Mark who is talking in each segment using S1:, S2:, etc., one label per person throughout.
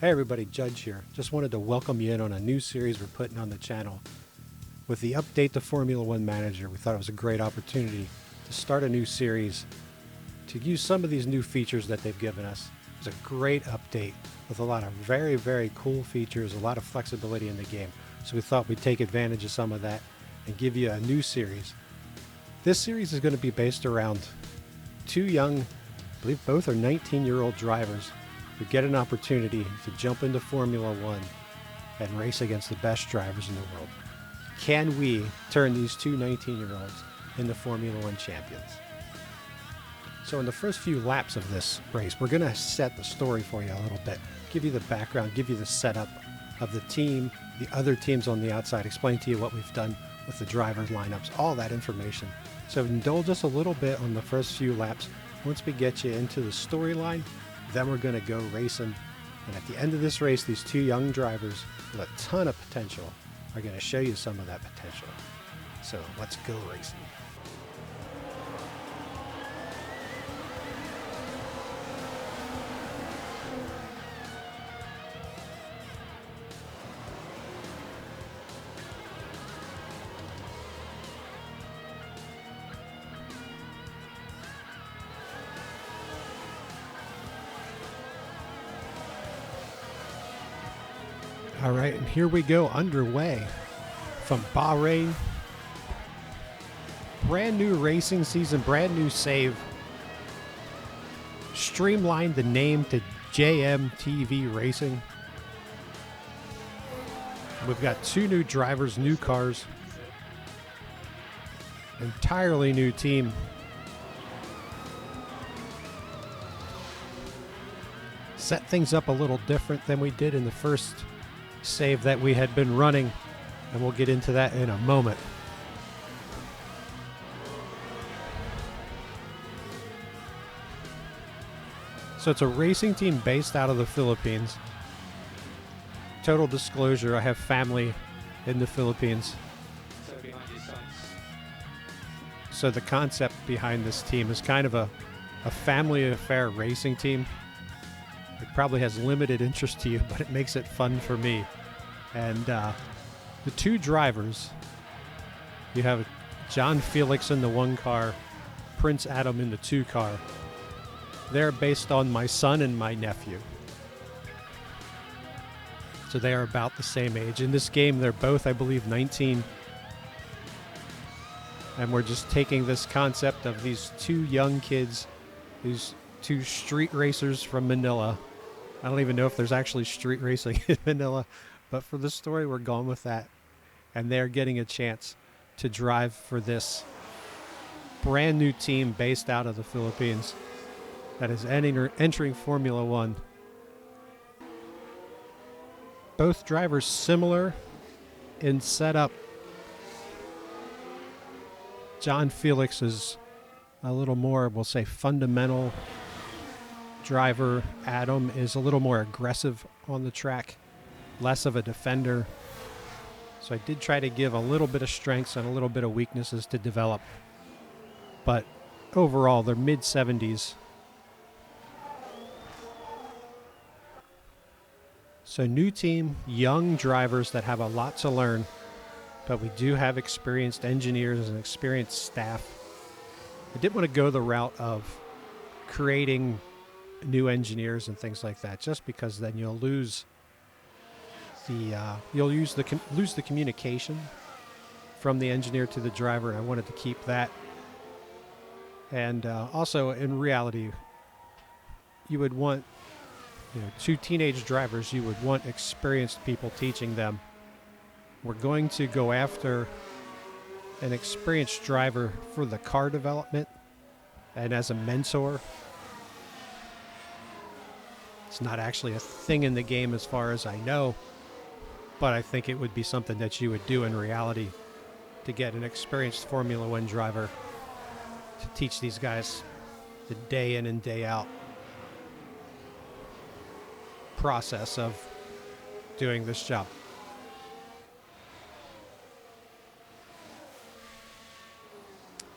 S1: Hey everybody, Judge here. Just wanted to welcome you in on a new series we're putting on the channel. With the update to Formula One Manager, we thought it was a great opportunity to start a new series to use some of these new features that they've given us. It's a great update with a lot of very, very cool features, a lot of flexibility in the game. So we thought we'd take advantage of some of that and give you a new series. This series is going to be based around two young, I believe both are 19-year-old drivers who get an opportunity to jump into Formula One and race against the best drivers in the world. Can we turn these two 19-year-olds into Formula One champions? So in the first few laps of this race, we're going to set the story for you a little bit, give you the background, give you the setup of the team, the other teams on the outside, explain to you what we've done with the drivers lineups, all that information. So indulge us a little bit on the first few laps. Once we get you into the storyline, then we're going to go racing. And at the end of this race, these two young drivers with a ton of potential are going to show you some of that potential. So let's go racing. All right, and here we go, underway from Bahrain. Brand new racing season, brand new save. Streamlined the name to JMTV Racing. We've got two new drivers, new cars. Entirely new team. Set things up a little different than we did in the first save that we had been running, and we'll get into that in a moment. So it's a racing team based out of the Philippines. Total disclosure, I have family in the Philippines. So the concept behind this team is kind of a family affair racing team. It probably has limited interest to you, but it makes it fun for me. And the two drivers, you have John Felix in the one car, Prince Adam in the two car. They're based on my son and my nephew. So they are about the same age. In this game, they're both, I believe, 19. And we're just taking this concept of these two young kids, these two street racers from Manila. I don't even know if there's actually street racing in Manila, but for the story, we're going with that. And they're getting a chance to drive for this brand new team based out of the Philippines that is entering Formula One. Both drivers similar in setup. John Felix is a little more, we'll say, fundamental driver. Adam is a little more aggressive on the track, less of a defender. So I did try to give a little bit of strengths and a little bit of weaknesses to develop. But overall, they're mid-70s. So new team, young drivers that have a lot to learn, but we do have experienced engineers and experienced staff. I didn't want to go the route of creating new engineers and things like that, just because then you'll lose the communication from the engineer to the driver. I wanted to keep that. And also, in reality, you would want, two teenage drivers. You would want experienced people teaching them. We're going to go after an experienced driver for the car development and as a mentor. It's not actually a thing in the game as far as I know, but I think it would be something that you would do in reality to get an experienced Formula One driver to teach these guys the day in and day out process of doing this job.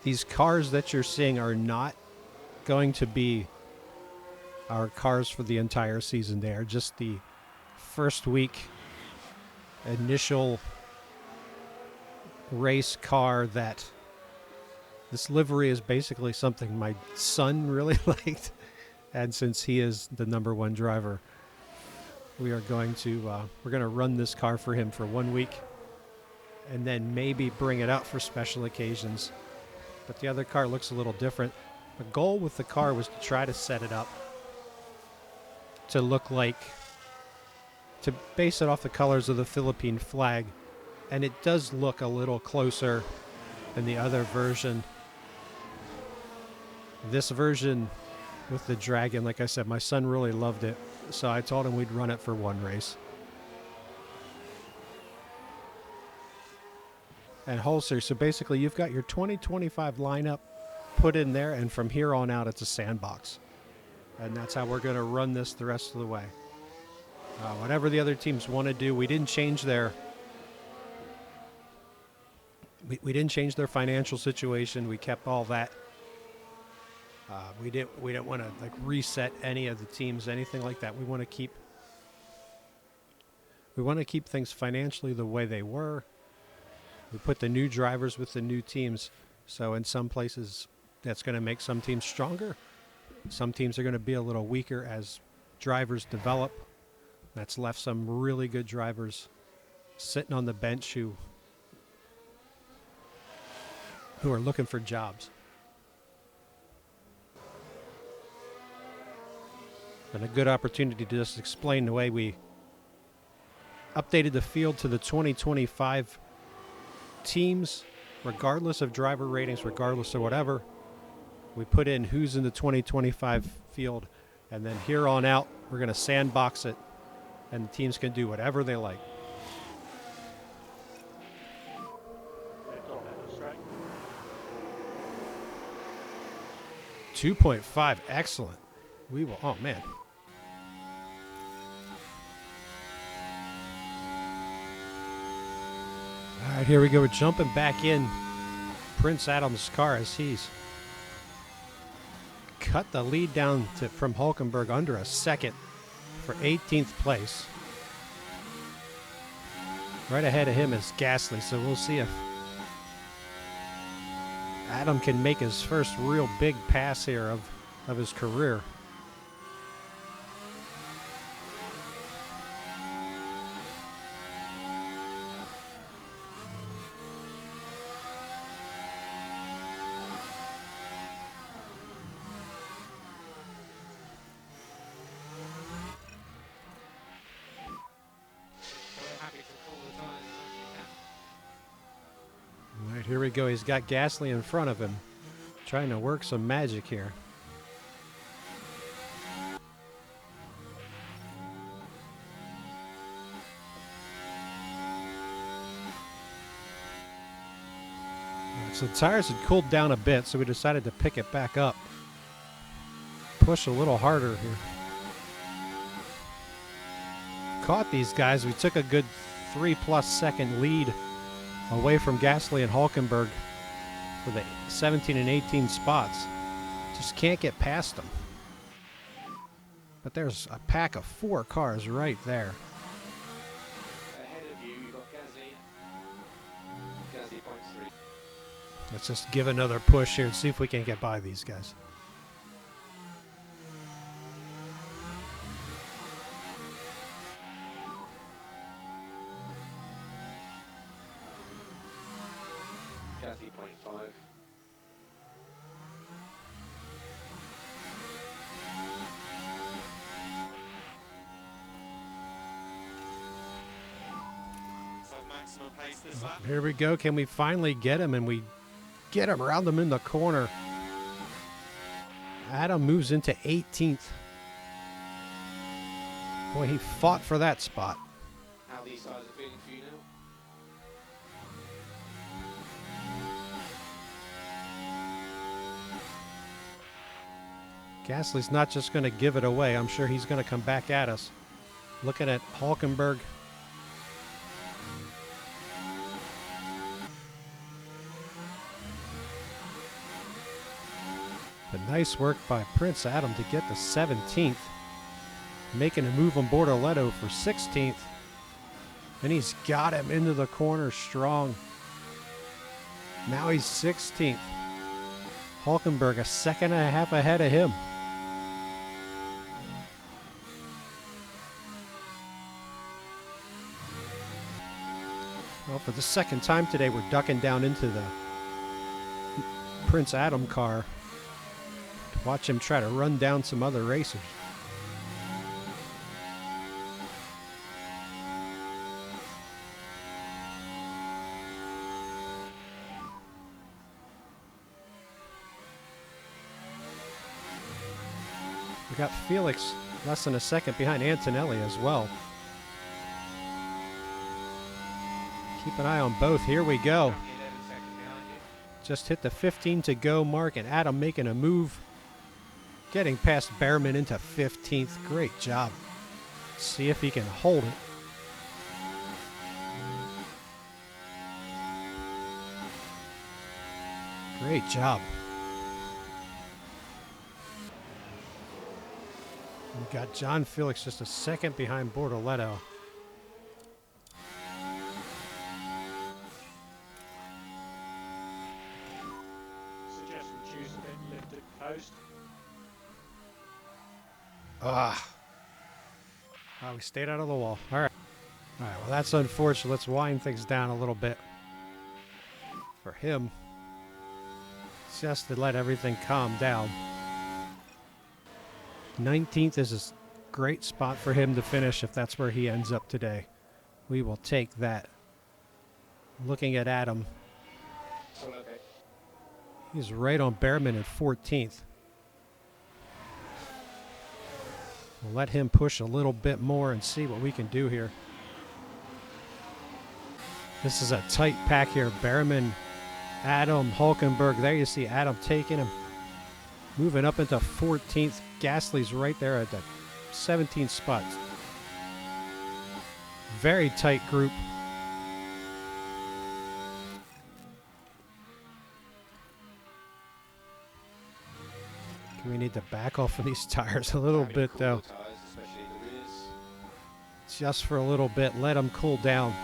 S1: These cars that you're seeing are not going to be our cars for the entire season. They are just the first week initial race car that this livery is basically something my son really liked. And since he is the #1 driver, we are going to we're going to run this car for him for 1 week and then maybe bring it out for special occasions. But the other car looks a little different. The goal with the car was to try to set it up to look like, to base it off the colors of the Philippine flag. And it does look a little closer than the other version. This version with the Dragon, like I said, my son really loved it. So I told him we'd run it for 1 race. And holster, so basically you've got your 2025 lineup put in there, and from here on out it's a sandbox. And that's how we're going to run this the rest of the way. Whatever the other teams want to do, we didn't change their we didn't change their financial situation. We kept all that. We didn't want to like reset any of the teams, anything like that. We want to keep things financially the way they were. We put the new drivers with the new teams. So in some places that's going to make some teams stronger. Some teams are going to be a little weaker as drivers develop. That's left some really good drivers sitting on the bench who are looking for jobs. And a good opportunity to just explain the way we updated the field to the 2025 teams, regardless of driver ratings, regardless of whatever. We put in who's in the 2025 field, and then here on out, we're going to sandbox it, and the teams can do whatever they like. 2.5, excellent. We will, oh man. All right, here we go. We're jumping back in Prince Adam's car as he's cut the lead down from Hulkenberg under a second for 18th place. Right ahead of him is Gasly, so we'll see if Adam can make his first real big pass here of his career. Here we go. He's got Gasly in front of him, trying to work some magic here. So the tires had cooled down a bit, so we decided to pick it back up. Push a little harder here. Caught these guys. We took a good 3+ second lead away from Gasly and Hulkenberg for the 17 and 18 spots. Just can't get past them. But there's a pack of 4 cars right there.
S2: Ahead of you, you've got Gasly. Gasly points 3.
S1: Let's just give another push here and see if we can get by these guys.
S2: Gasly point 5. Maximum pace this lap.
S1: Here we go. Can we finally get him? And we get him around him in the corner. Adam moves into 18th. Boy, he fought for that spot.
S2: How these guys are feeling for you now?
S1: Gasly's not just going to give it away. I'm sure he's going to come back at us. Looking at Hulkenberg. But nice work by Prince Adam to get the 17th. making a move on Bortoleto for 16th. And he's got him into the corner strong. Now he's 16th. Hulkenberg a second and a half ahead of him. Well, for the second time today, we're ducking down into the Prince Adam car to watch him try to run down some other racers. We got Felix less than a second behind Antonelli as well. Keep an eye on both. Here we go.
S2: 11 seconds behind you.
S1: Just hit the 15 to go mark, and Adam making a move. Getting past Behrman into 15th. Great job. See if he can hold it. Great job. We got John Felix just a second behind Bortoleto.
S3: Suggest reduce a bit, lift it coast.
S1: We stayed out of the wall. All right. All right, well, that's unfortunate. Let's wind things down a little bit for him. Just to let everything calm down. 19th is a great spot for him to finish if that's where he ends up today. We will take that. Looking at Adam,
S2: So, okay.
S1: he's right on Behrman at 14th. We'll let him push a little bit more and see what we can do here. This is a tight pack here. Behrman, Adam, Hulkenberg. There you see Adam taking him. Moving up into 14th. Gasly's right there at the 17th spot. Very tight group. We need to back off of these tires a little
S2: Having
S1: bit,
S2: cool
S1: though.
S2: Tires, especially the rears.
S1: Just for a little bit. Let them cool down.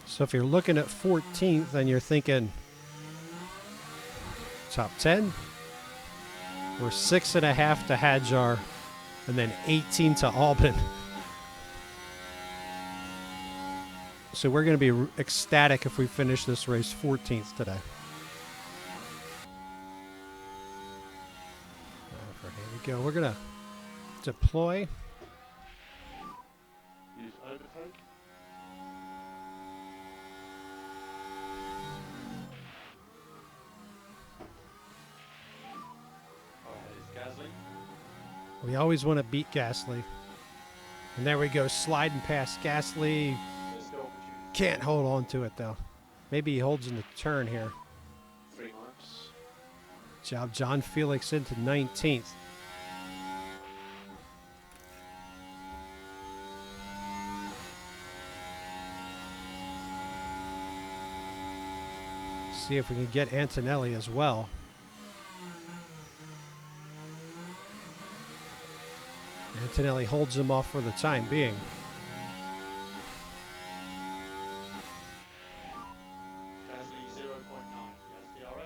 S1: So if you're looking at 14th and you're thinking top 10, we're 6.5 to Hadjar and then 18 to Albin. So we're going to be ecstatic if we finish this race 14th today. Here we go. We're going to deploy.
S3: Use overtake.
S2: Ahead is Gasly.
S1: We always want to beat Gasly. And there we go, sliding past Gasly.
S3: There's still opportunity.
S1: Can't hold on to it, though. Maybe he holds in the turn here.
S2: 3 laps.
S1: Job John Felix into 19th. See if we can get Antonelli as well. Antonelli holds him off for the time being.
S3: Gasly 0.9. Yes,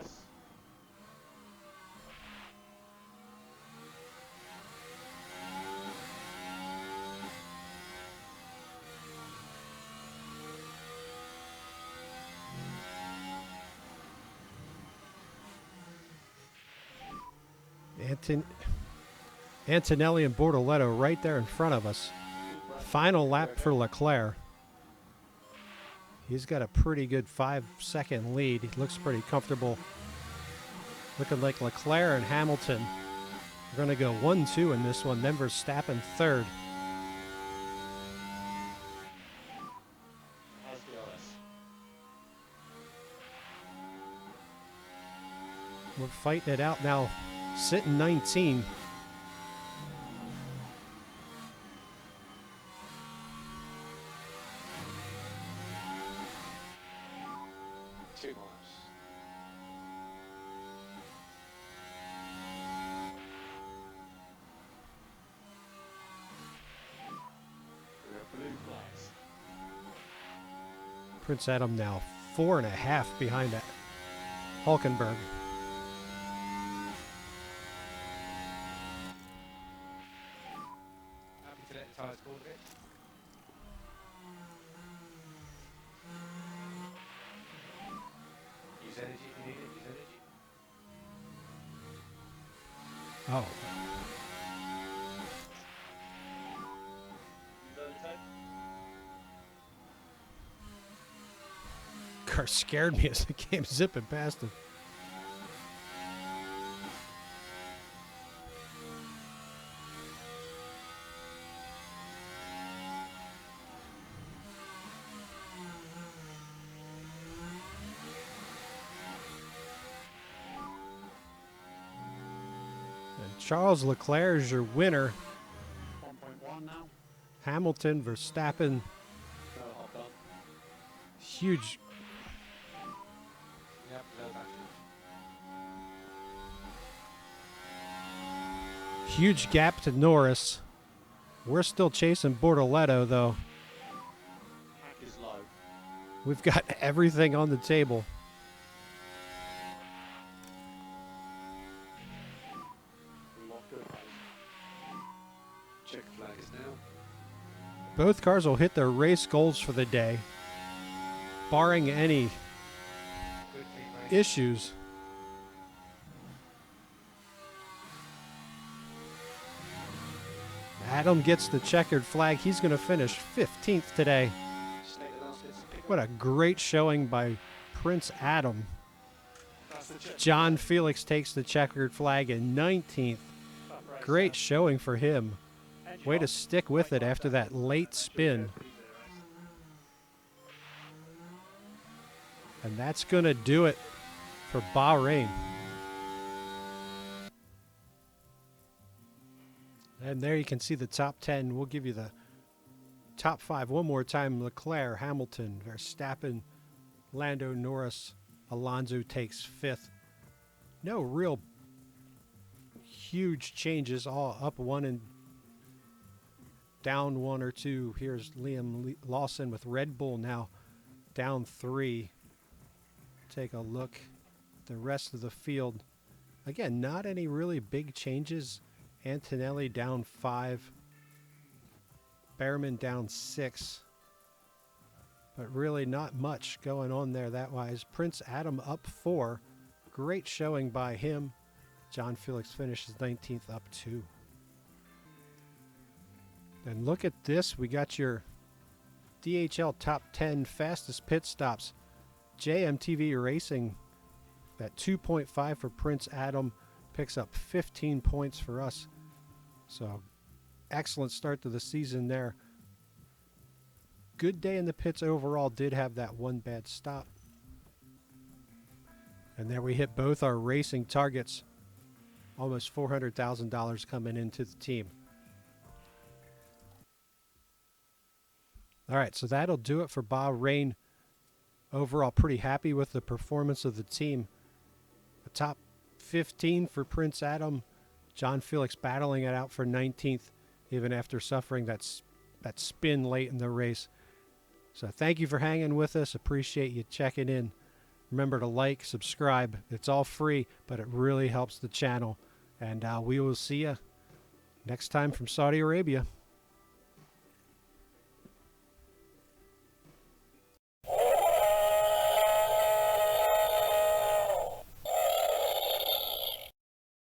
S3: DRS.
S1: Antonelli and Bortoleto right there in front of us. Final lap for Leclerc. He's got a pretty good 5-second lead. He looks pretty comfortable. Looking like Leclerc and Hamilton are going to go 1-2 in this one. Then Verstappen third.
S3: Has DRS.
S1: We're fighting it out now, sitting 19. Prince Adam now 4.5 behind that Hulkenberg.
S2: Happy to let the tyres cool a bit. Use energy if you need it, use energy.
S1: Oh, car scared me as it came zipping past him. And Charles Leclerc is your winner.
S3: 1.1 now.
S1: Hamilton, Verstappen,
S2: No hot dog.
S1: huge.
S2: Yep, no battery.
S1: Huge gap to Norris. We're still chasing Bortoletto, though.
S3: Pack is low.
S1: We've got everything on the table.
S3: We want good pace.
S2: Check flag is now.
S1: Both cars will hit their race goals for the day, barring any
S2: Good clean race.
S1: issues. Adam gets the checkered flag. He's going to finish 15th today.
S2: Snake the last bits. Pick
S1: What a great showing by Prince Adam.
S3: That's the check.
S1: John Felix takes the checkered flag in 19th.
S3: Tough race,
S1: Great showing for him.
S3: Edge
S1: Way to
S3: off.
S1: stick with it after that late spin. And that's going to do it for Bahrain. And there you can see the top 10. We'll give you the top 5 one more time. Leclerc, Hamilton, Verstappen, Lando Norris, Alonso takes 5th. No real huge changes, all up 1 and down 1 or 2. Here's Liam Lawson with Red Bull now down 3. Take a look at the rest of the field. Again, not any really big changes. Antonelli down 5. Behrman down 6. But really not much going on there that wise. Prince Adam up 4. Great showing by him. John Felix finishes 19th, up 2. And look at this. We got your DHL top 10 fastest pit stops. JMTV Racing at 2.5 for Prince Adam. Picks up 15 points for us. So excellent start to the season there. Good day in the pits overall. Did have that one bad stop. And there we hit both our racing targets. Almost $400,000 coming into the team. All right, so that'll do it for Bahrain. Overall, pretty happy with the performance of the team. A top 15 for Prince Adam. John Felix battling it out for 19th, even after suffering that spin late in the race. So thank you for hanging with us. Appreciate you checking in. Remember to like, subscribe. It's all free, but it really helps the channel. And we will see you next time from Saudi Arabia.